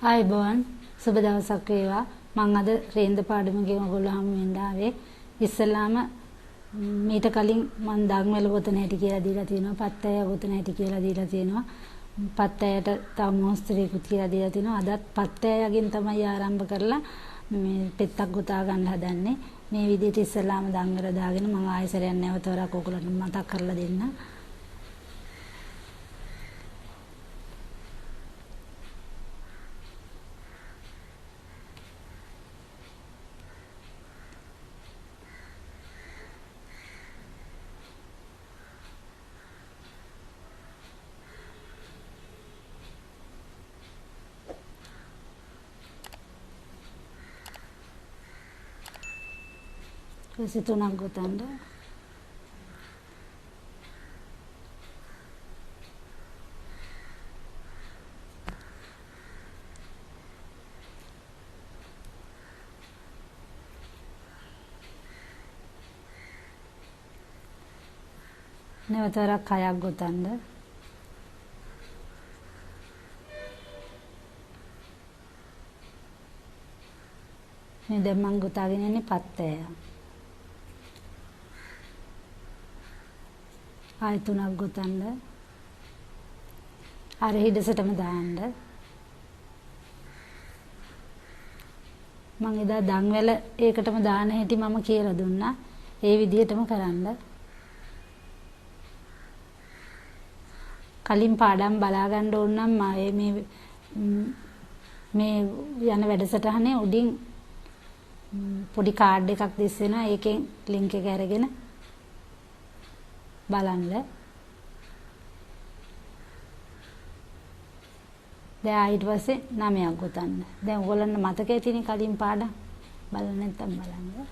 ආයුබෝවන් සුබ දවසක් වේවා. මම අද රේන්ද පාඩමකින් ඔයගොල්ලෝ හමු වෙන්න ආවේ. ඉස්සෙල්ලාම මීට කලින් මම ධම්මවල ගොතන හැටි කියලා දීලා තියෙනවා. පත්තය ගොතන හැටි කියලා දීලා තියෙනවා. පත්තයට තව මොස්තරේකුත් කියලා දීලා තියෙනවා. අදත් පත්තයගෙන් තමයි ආරම්භ කරලා මේ පෙත්තක් ගොතා ගන්න හදන්නේ. මේ විදිහට ඉස්සෙල්ලාම ධම්මවල දාගෙන මම ආයෙසරයක් නැවත වරක් ඔයගොල්ලන්ට මතක් කරලා දෙන්නම්. තුනක් ගොතන්න. නැවත වරක් 6ක් ගොතන්න. මේ දැන් මම ගොතාගෙන ඉන්නේ පත්තය. ආය තුනක් ගොතන්න. අර හිඩසටම දාන්න. මම එදා ධම්වැල ඒකටම දාන හැටි මම කියලා දුන්නා. ඒ විදිහටම කරන්න. කලින් පාඩම් බලා ගන්න ඕන නම් මේ යන වැඩසටහනේ උඩින් පොඩි කාඩ් එකක් දිස් වෙනවා. ඒකෙන් ලින්ක් එක අරගෙන බලන්න. දැන් ඊට පස්සේ 9ක් ගොතන්න. දැන් ඔයගොල්ලන්ට මතක ඇතිනේ කලින් පාඩම්. බලන්න නැත්නම් බලන්න.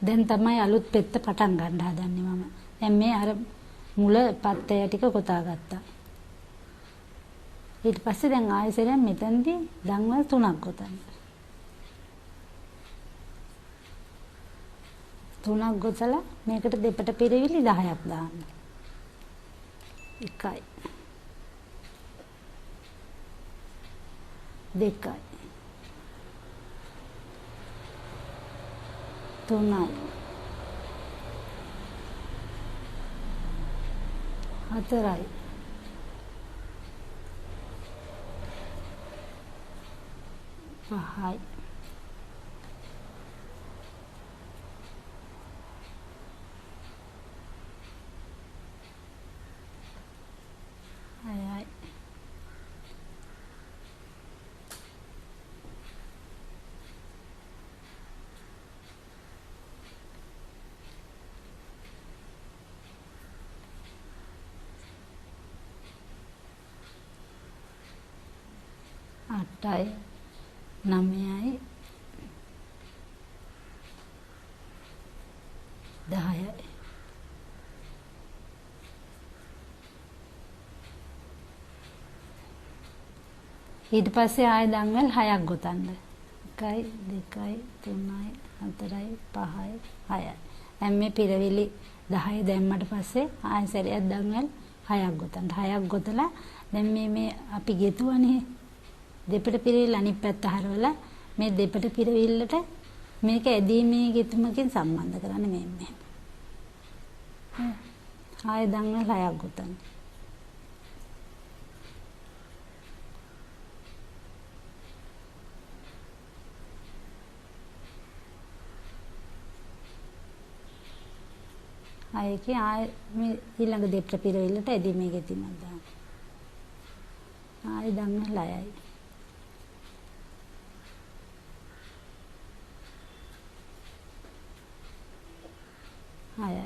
දැන් තමයි අලුත් පෙත්ත පටන් ගන්න හදන්නේ මම. දැන් මේ අර මුල පත්තය ටික ගොතා ගත්තා. ඊට පස්සේ දැන් ආයෙසෙන් මෙතනදී ධම්වල 3ක් ගොතන්න. 3ක් ගොතලා මේකට දෙපට පිරවිලි 10ක් දාන්න. 1යි 2යි 3යි 4යි 5යි 6යි 8යි 9යි 10යි ඊට පස්සේ ආයෙ ධම්වල 6ක් ගොතන්න. 1යි 2යි 3යි 4යි 5යි 6යි. දැන් මේ පිරවිලි 10 දැම්මට පස්සේ ආයෙ සැරයක් ධම්වල 6ක් ගොතන්න. 6ක් ගොතලා දැන් මේ අපි ගෙතුවනේ දෙපට පිරවිල්ල අනිත් පැත්ත හරවලා මේ දෙපට පිරවිල්ලට මේක ඇදීමේ ගෙතුමකින් සම්බන්ධ කරන්න මෙන්න. ආයෙ ධම්වල 6ක් ගොතන්න. ආයෙකේ ආයෙ මේ ඊළඟ දෙපට පිරවිල්ලට ඇදීමේ ගෙතුමක් දාන්න. ආයෙ ධම්වල 6යි. ආයෙ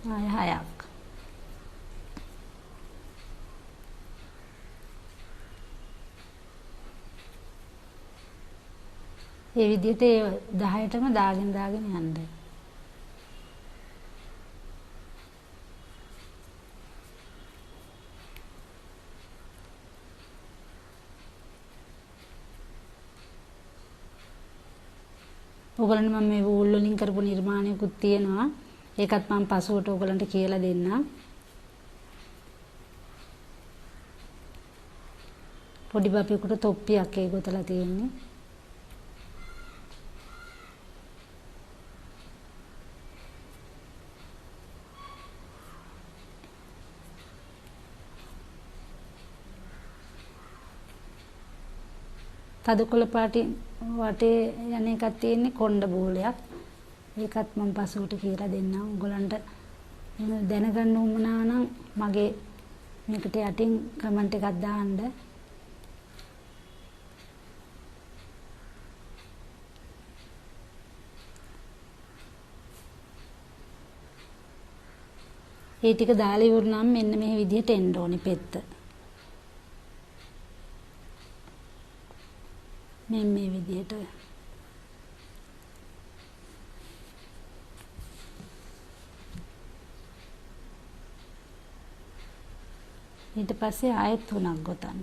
ආය 6ක්. ඒ විදිහට ඒ 10ටම දාගෙන යන්න. ඔයගලන්ට මම මේ වූල් වලින් කරපු නිර්මාණයකුත් තියෙනවා. ඒකත් මම පසුවට ඔයගලන්ට කියලා දෙන්නම්. පොඩි බබෙකුට තොප්පියක් ඒ ගොතලා තියෙන්නේ. තදකොළ පාටි වටේ යන එකක් තියෙන්නේ කොණ්ඩ බෝලයක්. ඒකත් මම පසුවට කියලා දෙන්නම්. ඔයගලන්ට දැනගන්න උවමනා නම් මගේ මේකට යටින් කමෙන්ට් එකක් දාන්න. ඒ ටික දාලා ඉවරනම් මෙන්න මේ විදිහට එන්න ඕනේ පෙත්ත. මේ විදිහට ඊට පස්සේ ආයෙත් 3ක් ගොතන්න.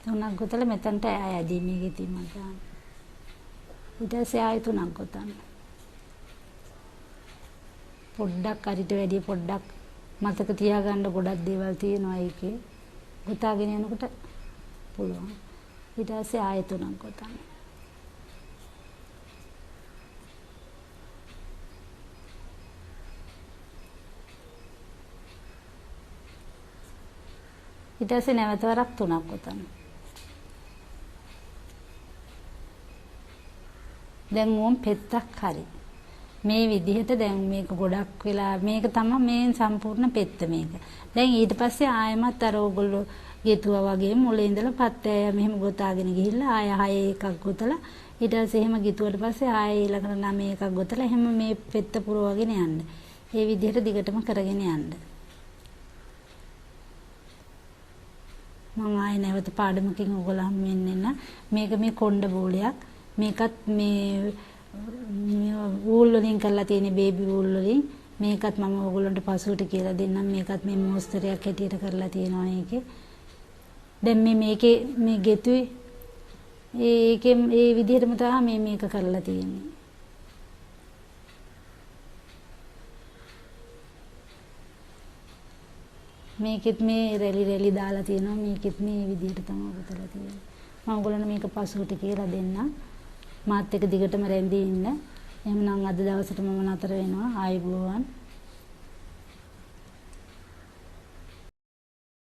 තුනක් ගොතලා මෙතනට ඇදී මේකේ තියම ගන්න. ඊට පස්සේ ආයෙ 3ක් ගොතන්න. පොඩ්ඩක් අරිට වැඩි පොඩ්ඩක් මතක තියාගන්න ගොඩක් දේවල් තියෙනවා ඒකේ. ගොතාගෙන යනකොට පුළුවන්. ඊට පස්සේ ආයෙ 3ක් ගොතන්න. ඊට පස්සේ නැවත වරක් 3ක් ගොතන්න. දැන් ඕම් පෙත්තක් හරි. මේ විදිහට දැන් මේක ගොඩක් වෙලා මේක තමයි මේ සම්පූර්ණ පෙත්ත මේක. දැන් ඊට පස්සේ ආයෙමත් අර ඕගොල්ලෝ ගෙතුවා වගේ මුලින් ඉඳලා පත්තෑය මෙහෙම ගොතාගෙන ගිහිල්ලා ආයෙ 6 එකක් ගොතලා ඊට පස්සේ එහෙම ගිතුවට පස්සේ ආයෙ ඊළඟට 9 එකක් ගොතලා එහෙම මේ පෙත්ත පුරවගෙන යන්න. ඒ විදිහට දිගටම කරගෙන යන්න. මම ආයෙ නැවත පාඩමකින් ඕගොල්ලෝ හම් වෙන්න මේක මේ කොණ්ඩ බෝලයක්. මේකත් මේ වූල් වලින් කරලා තියෙන බේබි වූල් වලින් මේකත් මම ඔයගොල්ලන්ට පසුවට කියලා දෙන්නම්. මේකත් මේ මොස්තරයක් හැටියට කරලා තියෙනවා මේකේ. දැන් මේකේ මේ ගෙතුයි ඒකේ ඒ විදිහටම තමයි මේක කරලා තියෙන්නේ. මේකෙත් මේ රෙලි දාලා තියෙනවා. මේකෙත් මේ විදිහට තමයි ගොතලා තියෙන්නේ. මම ඔයගොල්ලන්ට මේක පසුවට කියලා දෙන්නම්. මාත් එක දිගටම රැඳී ඉන්න. එහෙනම් අද දවසට මම නතර වෙනවා. ආයුබෝවන්.